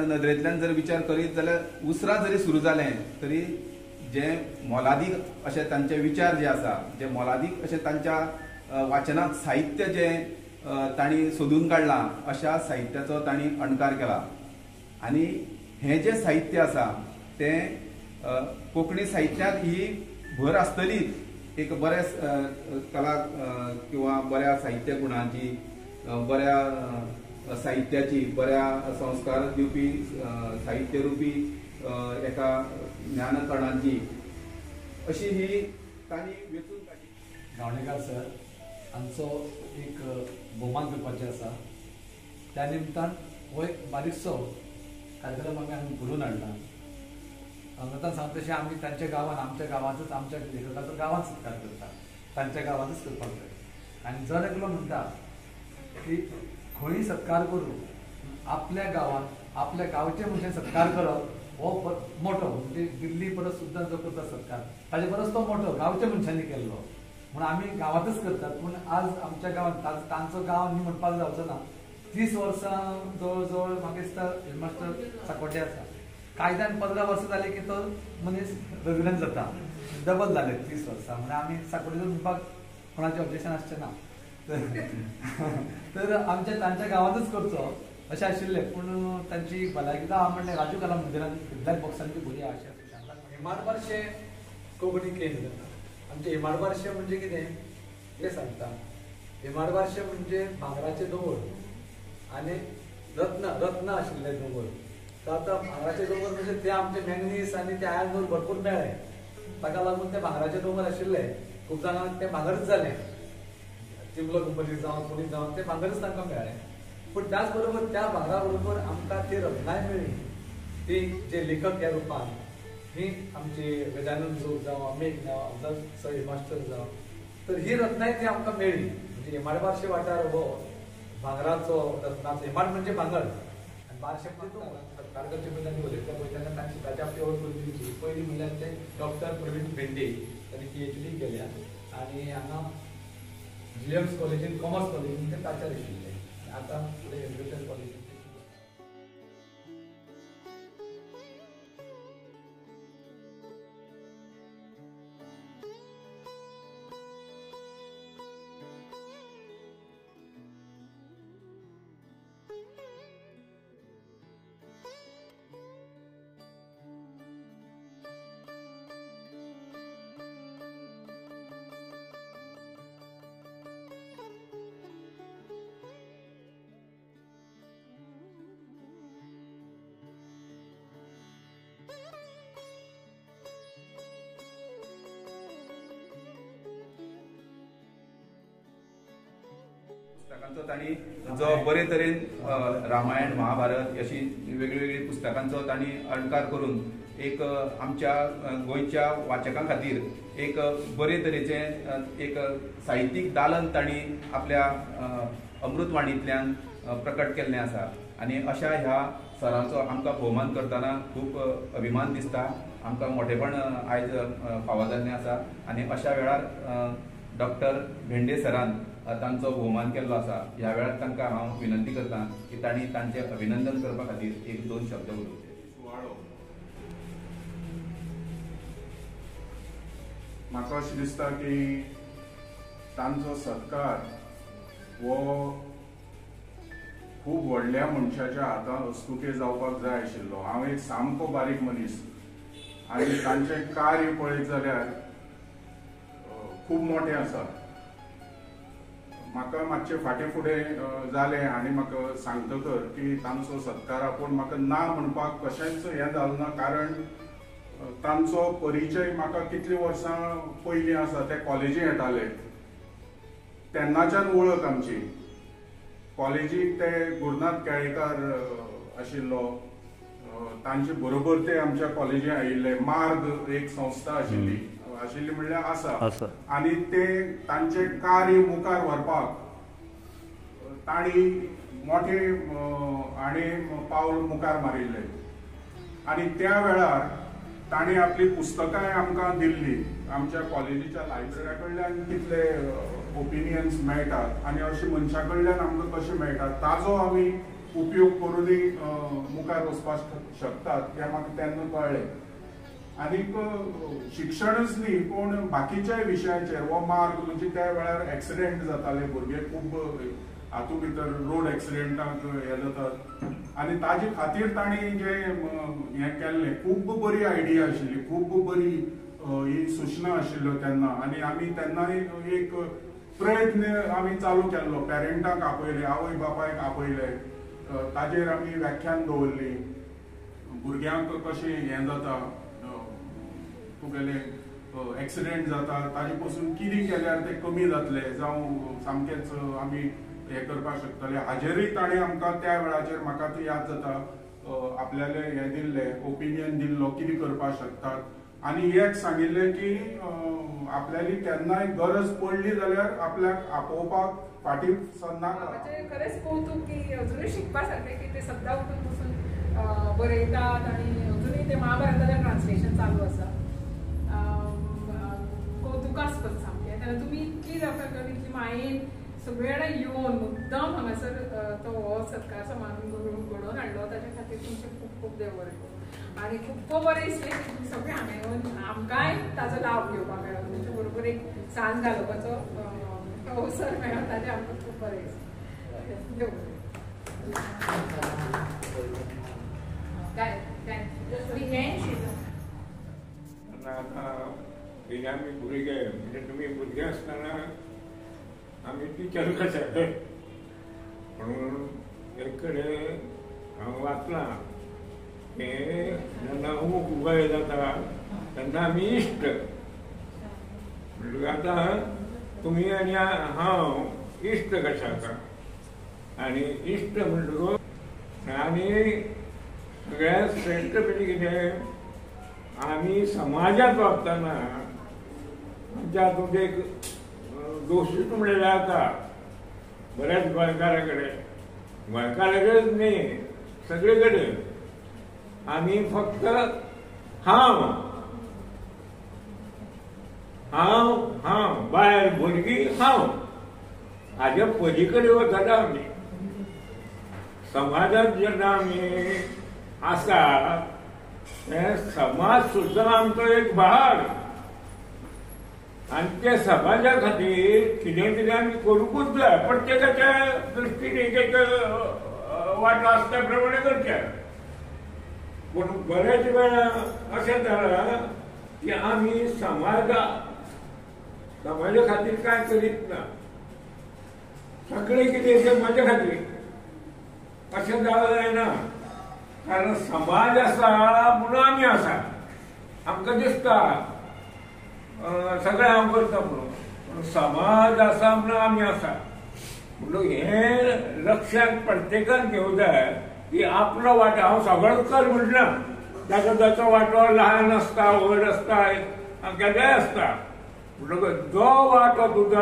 नदरेंतल्यान जर विचार करीत जाल्यार उसरां जरी सुरू जालें तरी जे मोलादीक अशे तांचे विचार जे आसा, जे मोलादीक अशे तांच्या वाचनात साहित्य जे तांणी सोदून काडलां, अशा साहित्याचो तांणी अणकार केला. आनी हें जें साहित्य आसा तें कोंकणी साहित्यांत ही भर आसतलीच एक बऱ्या कला किंवा बऱ्या साहित्य गुणांची, बऱ्या साहित्याची, बऱ्या संस्कार दिवपी साहित्य रुपी एका ज्ञानकणांची अशी ही तांणी वेचून काडली. गावणेकार सर हांचो एक भोवमान करपाचें आसा. त्या निमतान हो एक बारीकसो कार्यक्रम आमी घडोवन हाडला. हांगा सांगता तशें आमी तांच्या गांवांत, आमच्या गांवांतूच आमच्या लेखकाचो गांवांत सत्कार करता, तांच्या गांवांतूच करपाक जाय. आनी जर एकलो म्हणटा की खंयी सत्कार करूं, आपल्या गांवांत आपल्या गांवचे मनशांक सत्कार करप हो मोठो, म्हणजे दिल्ली परस सुद्दां जो करता सत्कार ताजे परस तो मोठो गांवच्या मनशांनी केल्लो म्हणून आमी गांवांतच करतात. पूण आज आमच्या गांवांत तांचो गांव न्ही म्हणपाक जावचो ना. 30 वर्सां जवळ जवळ म्हाका दिसता हेडमास्टर साकोडे आसा. कायद्यान 15 वर्सां जाली की तो मनीस रेजिडेंट जाता. डबल जाले 30 वर्सां. म्हणजे आमी साकोडे म्हणपाक कोणाचें ऑब्जेक्शन आसचें ना. तर आमच्या तांच्या गांवांतच करचो अशें आशिल्लें. पूण तांची भलायकी हांव म्हणलें राजू कला मंदिरान फिडबॅक बॉक्सांची बरी आशा. हेमाडबारशें कोंकणी केंद्र. आमचें हेमाडबारशें म्हणजे कितें तें सांगता. हेमाडबारशें म्हणजे भांगराचें दोंगर आनी रत्न आशिल्ले दोंगर. तर आतां भांगराचे दोंगर म्हणजे ते आमचे मॅंगनीज आनी ते आयर्न भरपूर मेळ्ळे. ताका लागून ते भांगराचे दोंगर आशिल्ले. खूब जाणांक ते भांगरच जालें. चिमलो कंपनी जावं कोणी जावं ते भांगरच तांकां मेळ्ळें. पूण त्याच बरोबर त्या भांगरा बरोबर आमकां ती रत्नाय मेळ्ळी. ती जे लेखक ह्या रुपान ही आमची गजानन जोग जावं, अमेक जावं, सर हेमास्टर जावं, तर ही रत्नाय ती आमकां मेळ्ळी. म्हणजे हेमाडबारशे वाठार हो भांगराचो रत्नाचो. हेमाड म्हणजे भांगर आनी बारशे सत्कार करचे पयलीं आमी उलयता पळय तेन्ना तांची ताच्या आपली ओळख करून दिवची. पयलीं म्हणल्यार ते डॉक्टर प्रवीण भेंडे, तांणी PhD केल्या आनी हांगा विलियम्स कॉलेजीन, कॉमर्स कॉलेजीन ते प्राचार्य आशिल्ले. आतां फुडें एग्रीकल्चर कॉलेजीन पुस्तकांचो तांणी जो बरे तरेन रामायण, महाभारत अशी वेगळी पुस्तकांचो तांणी अणकार करून एक आमच्या गोंयच्या वाचकां खातीर एक बरे तरेचें एक साहित्यीक दालन तांणी आपल्या अमृतवाणींतल्यान प्रकट केल्लें आसा. आनी अशा ह्या सरांचो आमकां भोवमान करतना खूब अभिमान दिसता. आमकां मोठेपण आयज फावो जाल्लें आसा. आनी अशा वेळार डॉक्टर भेंडे सरान तांचो भोवमान केल्लो आसा. ह्या वेळार तांकां हांव विनंती करतां की तांणी तांचें अभिनंदन करपा खातीर 1-2 शब्द उलोवचे. म्हाका अशें दिसता की तांचो सत्कार हो खूब व्हडल्या मनशाच्या हातांत हस्तुके जावपाक जाय आशिल्लो. हांव एक सामको बारीक मनीस आनी तांचें कार्य पळयत जाल्यार खूब मोठें आसा. म्हाका मातशें फाटें फुडें जालें आनी म्हाका सांगतकर की तांचो सत्कार आपूण म्हाका ना म्हणपाक कशेंच हें जालें ना. कारण तांचो परिचय म्हाका कितलीं वर्सां पयलीं आसा. ते कॉलेजीक येताले तेन्नाच्यान वळख आमची. कॉलेजीक ते गुरुनाथ केळेकार आशिल्लो, तांचे बरोबर ते आमच्या कॉलेजीक आयिल्ले. मार्ग एक संस्था आशिल्ली म्हणल्यार आसा. आनी ते तांचे कार्य मुखार व्हरपाक तांणी मोठें आनी पावल मुखार मारिल्लें. आनी त्या वेळार तांणी आपली पुस्तकांय आमकां दिल्ली. आमच्या कॉलेजीच्या लायब्रऱ्या कडल्यान कितले ओपिनियन्स मेळटात आनी अशें मनशा कडल्यान आमकां कशें मेळटात ताचो आमी उपयोग करूनय मुखार वचपाक शकतात हें म्हाका तेन्ना कळ्ळें. आनीक शिक्षणच न्ही पूण बाकीच्याय विशयाचेर हो मार्ग म्हणजे त्या वेळार एक्सिडेंट जाताले, भुरगे खूब हातूंत भितर रोड एक्सिडेंटाक हे जातात आनी ताजे खातीर तांणी जे हें केल्लें खूब बरी आयडिया आशिल्ली, खूब बरी ही सूचना आशिल्ल्यो तेन्ना. आनी आमी तेन्नाय एक प्रयत्न आमी चालू केल्लो, पेरंटांक आपयले, आवय बापायक आपयले, ताजेर आमी व्याख्यान दवरली, भुरग्यांक कशें हें जाता, तुगेले एक्सिडेंट जाता ताजे पसून कितें केल्यार ते कमी जातले जावं सामकेंच आमी हें करपाक शकतले, हाजेरूय ताणें आमकां त्या वेळाचेर म्हाका ती याद जाता आपल्याले हें दिल्लें, ओपिनियन दिल्लो कितें करपाक शकतात. आनी एक सांगिल्लें की आपल्याली केन्नाय गरज पडली जाल्यार आपल्याक आपोवपाक फाटीं सरनाका. खरेंच कौतुक की अजुनूय शिकपा सारकें की ते सद्दां उठून बसून बरयतात आनी अजुनूय ते महाभारताचें ट्रान्सलेशन चालू आसा. कौतुकास्पद सामकें. तेन्ना तुमी इतली जाता इतली मायेन सगळे जाणां येवन मुद्दाम हांगासर तो हो सत्कार समारंभ घडोवन हाडलो ताचे खातीर तुमचे खूब खूब देव बरें करूं. आनी खूब बरें दिसलें की तुमी सगळे हांगा येवन आमकांय ताचो लाव घेवपाक मेळ्ळो, तुमचे बरोबर एक सांज घालोवपाचो अवसर मेळ्ळो, ताचें आमकां खूब बरें दिसलें. देव बरें. आमी भुरगे म्हणजे तुमी भुरगे आसतना आमी टिचर कशे म्हणून एक कडेन हांव वाचलां की जेन्ना अमूक वय जाता तेन्ना आमी इश्ट म्हणजे आतां तुमी आनी हांव इश्ट कशे आसा आनी इश्ट म्हणटकूच आनी सगळ्यात श्रेश्ठ म्हणजे कितें आमी समाजांत वागतना आमच्या हातूंत एक दोशीच म्हणलेले जाता बऱ्याच गोंयकारा कडेन, गोंयकाराकच न्ही सगळे कडेन आमी फक्त हांव हांव हांव भायर भुरगीं हांव हाज्या पलीकडे वचना आमी. समाजांत जेन्ना आमी आसा तें समाज सुद्दां आमचो एक भाग आनी त्या समाजा खातीर कितें कितें आमी करूंकूच जाय. प्रत्येकाच्या दृश्टीन एक एक वाटो आसा त्या प्रमाणे करचें. पूण बरेच वेळा अशें जालां की आमी समाजा खातीर कांय करीत ना, सगळें कितें तें म्हजे खातीर अशें जावं जायना. कारण समाज आसा म्हणून आमी आसा. आमकां दिसता सगळें हांव करता म्हणून, समाज आसा म्हणून आमी आसा म्हणून हें लक्षांत प्रत्येकान घेवं जाय की आपलो वांटो हांव सगळोच कर म्हणना. ताचो ताचो वांटो ल्हान आसता व्हड आसता केन्नाय आसता म्हणटकच जो वांटो तुजो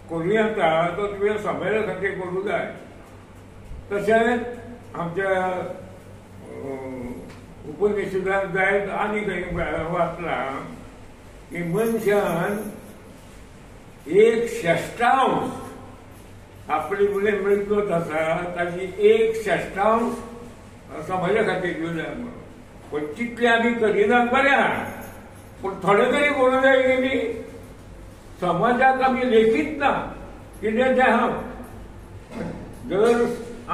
करूं येता तो तुवें समाजा खातीर करूं जाय. तशेंच आमच्या उपनिशदांत जायत आनी खंय वाचलां की मनशान 1/6 आपली मुले मिळकत आसा ताची 1/6 समाजा खातीर दिवं जाय म्हणून. पण तितले आमी करिनात बऱ्या, पूण थोडे तरी करूं जाय की न्ही. समाजाक आमी लेखीत ना कितें तें हांव. जर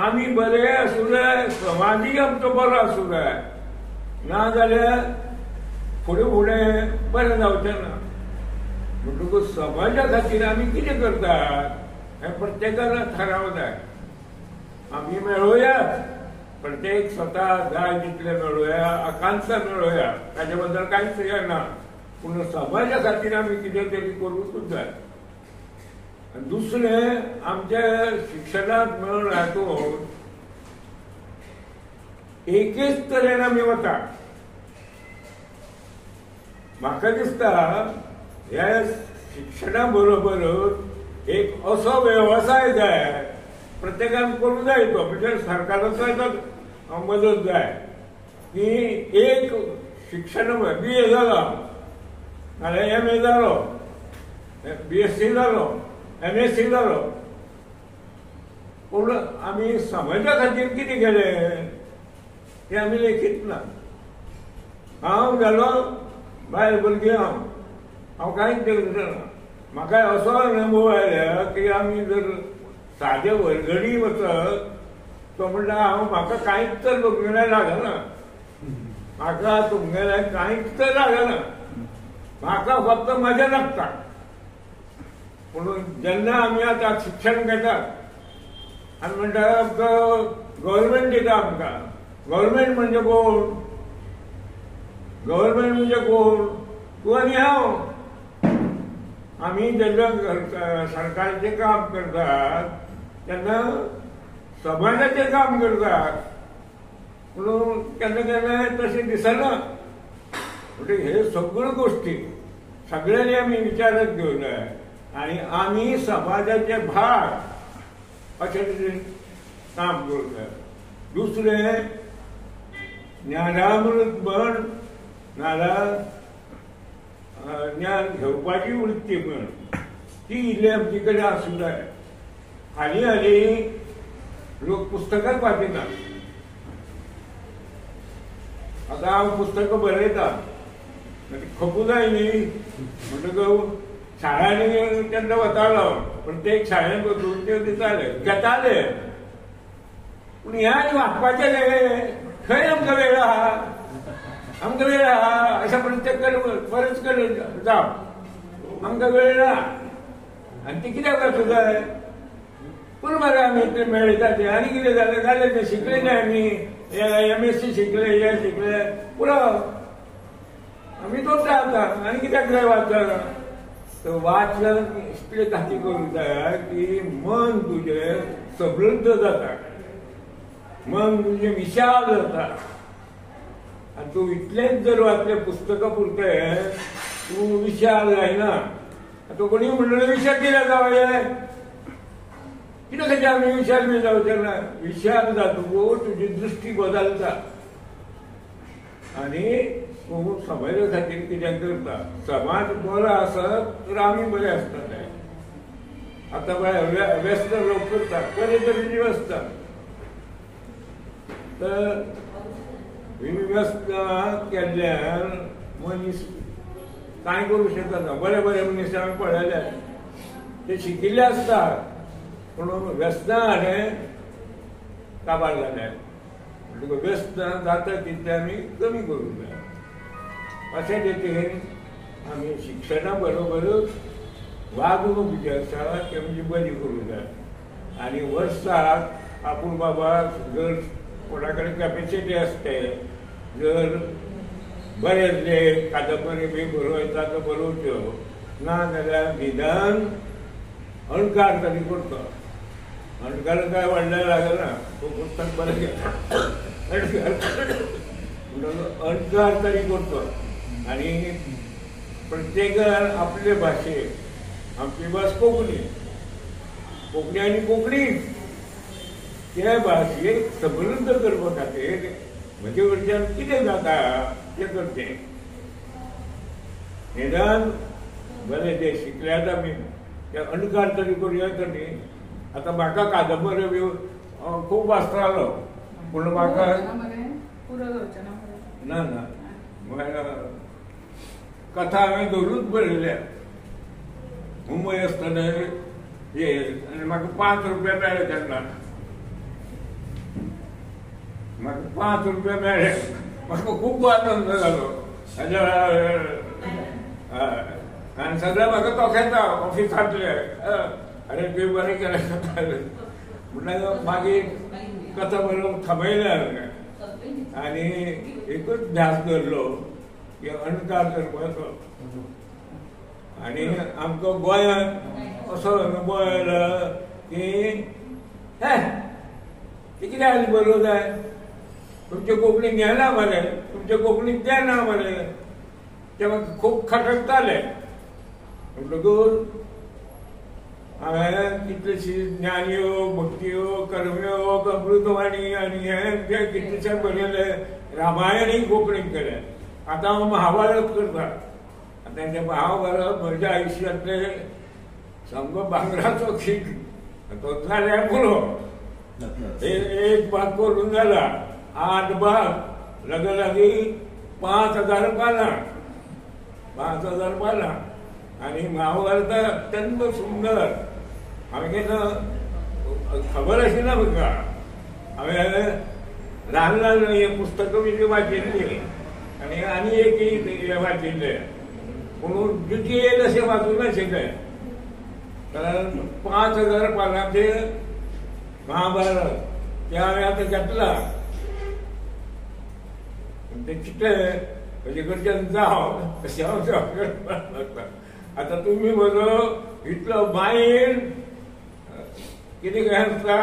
आमी बरे आसूं जाय, समाजूय आमचो बरो आसूं जाय, नाजाल्यार फुडें फुडें बरें जावचें ना. म्हणटकूच समाजा खातीर आमी कितें करतात हें प्रत्येकान थारावं जाय. आमी मेळोवया, प्रत्येक स्वता जाय तितले मेळोवया, आकांक्षा मेळोवया, ताचे बद्दल कांयच हें ना. पूण समाजा खातीर आमी कितें तरी करूंकूच जाय. दुसरें आमच्या शिक्षणांत मेळून हातूंत एकेच तरेन आमी वता. म्हाका दिसता ह्या शिक्षणा बरोबरच एक असो वेवसाय जाय प्रत्येकान करूं जाय तो, म्हणजे सरकाराचो मदत जाय की एक शिक्षण BA जालो नाल्यार MA जालो, BSc जालो, MSc जालो, पूण आमी समाजा खातीर कितें केलें तें आमी लेखीत ना. हांव जालो बायल भुरगें हांव कांयच करना. म्हाका असो अनुभव आयला की आमी जर सादे वर्गणी वचत तो म्हणटा म्हाका कांयच तर तुमगेल्यान लागना, म्हाका तुमगेल्यान कांयच तर लागना, म्हाका फक्त मजा लागता. म्हणून जेन्ना आमी आतां शिक्षण घेतात आनी म्हणटा गव्हर्मेंट दिता आमकां. गव्हर्मेंट म्हणजे कोण? गव्हर्मेंट म्हणजे कोण? तूं आनी हांव. आमी जेन्ना सरकाराचें काम करतात तेन्ना समाजाचें काम करतात. म्हणून केन्ना केन्ना तशें दिसना. म्हणजे हे सगळ्यो गोश्टी सगळ्यांनी आमी विचारांत घेवंक जाय आनी आमी समाजाचे भाग अशें तरेन काम करूंक जाय. दुसरें ज्ञानामृत म्हण नाल्यार ज्ञान घेवपाची वृत्ती म्हण ती इल्ली आमचे कडेन आसूंक जाय. हालीं लोक पुस्तकां वाचिनात. आतां हांव पुस्तकां बरयतां खपू जाय न्ही म्हणटकच शाळांनी तेन्ना वतालो प्रत्येक शाळेंत वचून ते दिताले घेताले. पूण ह्या वाचपाचें खंय आमकां वेळ आहा? आमकां वेळ आहा अशें प्रत्येक परत कडेन जावं आमकां वेळ ना. आनी ती कित्याक वाचूंक जाय? पूण मरे आमी ते मेळटा ते आनी कितें जालें जालें तें शिकले न्ही आमी MSc शिकले हे शिकले पुरो आमी दोतोर जाता आनी कित्याक जाय वाचन? वाचन इतले खातीर करूंक जाय की मन तुजें समृद्ध जाता, मन तुजें विशाल जाता. आनी तूं इतलेंच जर वाचलें पुस्तकां पुरतें तूं विशाल जायना. आतां कोणी म्हणलें विशाल कित्याक जावं? कित्याक खातीर आमी विशाल बी जावचे ना? विशाल जातकूच तुजी दृश्टी बदलता आनी तूं समाजा खातीर कितें करता. समाज बरो आसत तर आमी बरे आसतले. आतां पळय व्यस्त लोक करतात बरे तरेची व्यस्त तर व्यस्त केल्ल्यान मनीस कांय करूं शकना. बरे बरे मनीस हांवें पळयले ते शिकिल्ले आसतात पूण व्यसनां हाणें काबार जाल्यात. म्हणटकच व्यसनां जाता तितले आमी कमी करूंक जाय. अशे रितीन आमी शिक्षणा बरोबरच वागणूक जी आसा ती आमची बरी करूंक जाय. आनी वर्साक आपूण बाबा जर कोणा कडेन कॅपेसिटी आसते जर बरेचले कादंबरी बी बरोवता तो बरोवच्यो ना जाल्यार निदान अणकार तरी करतो. अणकार काय व्हडलें लागना तो पुस्तक बरें घेता अणकार तरी करतो. आनी प्रत्येकान आपले भाशेक आमची भास कोंकणी कोंकणी आनी कोंकणीच त्या भाशेक समृद्ध करपा खातीर म्हजे कडच्यान कितें जाता तें करचें. निदान बरें जे शिकल्यात आमी ते अणकार तरी करूया तर न्ही. आतां म्हाका कादंबऱ्यो बी खूब वाचतालो पूण म्हाका ना कथा हांवें धरूच बरयल्या. मुंबय आसतना हे आनी म्हाका 5 रुपया मेळ्ळे तेन्ना. म्हाका 5 रुपया मेळ्ळे म्हाका खूब आनंद जालो. आनी सगळे म्हाका तोखेता ऑफिसांतले अरे तुवें बरें केलें कथा म्हणल्यार मागीर कथा बरोवप थांबयलें हांवें आनी एकूच ध्यास धरलो की अणकार करपाचो. आनी आमकां गोंयांत असो अनुभव आयला की हे कितें आनी बरोवंक जाय तुमचे कोंकणीक घेना मरे तुमचे कोंकणीक देना मरे ते म्हाका खूब खटकताले. म्हणटकूच हांवें कितलेशीं ज्ञानयोग भक्तियोग कर्मयोग अमृतवाणी आनी हे जे कितलेशे बरयले. रामायणय कोंकणीक केलें. आतां हांव महाभारत करता. आतां तें महाभारत म्हज्या आयुश्यांतले सामको भांगराचो खीण तो जाल्यार पुरो एक भाग करून झाला, 8 भाग लगेलागी 5,000 पानां, 5,000 पानां. आणि महाभारत अत्यंत सुंदर. हांवें केन्ना खबर आशिना म्हाका, हांवें ल्हान ल्हान हे पुस्तकां बी वाचिल्ली आनी एक वाचिल्लें, पूण डिटेल अशें वाचूंक नाशिल्लें. कारण 5,000 पानांचे महाभारत ते हांवें आतां घेतला. ते चिंतलें म्हजे कडच्यान जावं अशें हांव लागता. आतां तुमी म्हजो इतलो मायंड कितें घालता,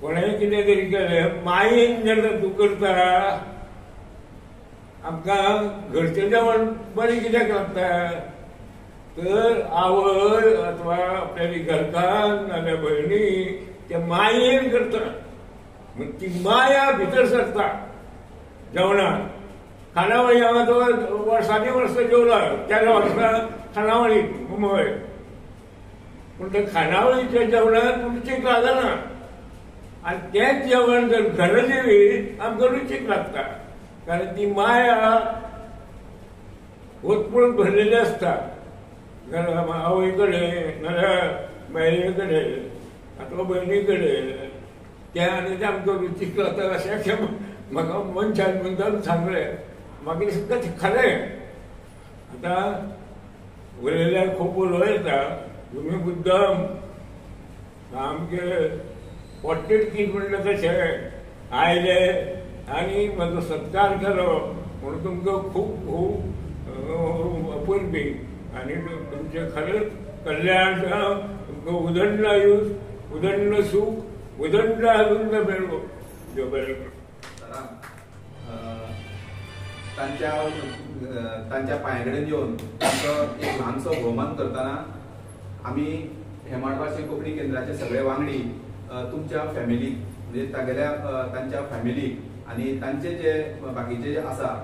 कोणेंय कितें तरी केलें, मायंड जेन्ना तूं करता आमकां घरचें जेवण बरें कित्याक लागता, तर आवय अथवा आपल्याली घरकान्न नाल्यार भयणी ते मायेन करता. ती माया भितर सरता जेवणाक. खानावळी हांव आतां वर्सांनी वर्स जेवला, 4 वर्सां खानावळी मुंबय, पूण त्या खानावळीच्या जेवणाक रुचीक लागना. आनी तेंच जेवण जर घर जेवी आमकां रुचीक लागता. कारण ती माया ओतपून भरलेली आसता. आवय कडेन नाल्यार बायले कडेन अथवा भयणी कडेन ते आनी ते आमकां रुचीक लागता अशें म्हाका मनशान म्हणून सांगलें. मागीर सुद्दां तें खरें. आतां उलयल्यार खूब उलोव येता, तुमी मुद्दम सामके पोट्टेडकीत म्हणलें तशें आयले आनी म्हाजो सत्कार केलो म्हणून तुमकां खूब खूब अपुर्बी. आनी तुमचें खरेंच कल्याण जावं, तुमकां उदंड आयुश्य, उदंड सूख, उदंड आनंद मेळो. देव बरें करूं. तांच्या पांया कडेन येवन तांचो एक ल्हानसो भोवमान करतना आमी हेमाड भाशे कोंकणी केंद्राचे सगळे वांगडी तुमच्या फॅमिलीक म्हणजे तांच्या फॅमिलीक आनी तांचे जे बाकीचे जे आसा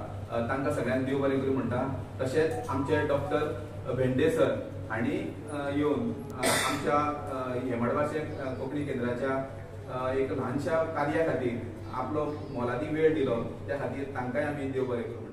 तांकां सगळ्यांक देव बरें करूं म्हणटा. तशेंच आमचे डॉक्टर भेंडे सर हांणी येवन आमच्या हेमाड भाशे कोंकणी केंद्राच्या एक ल्हानशा कार्या खातीर आपलो मोलादी वेळ दिलो. त्या खातीर तांकांय आमी देव बरें करूं.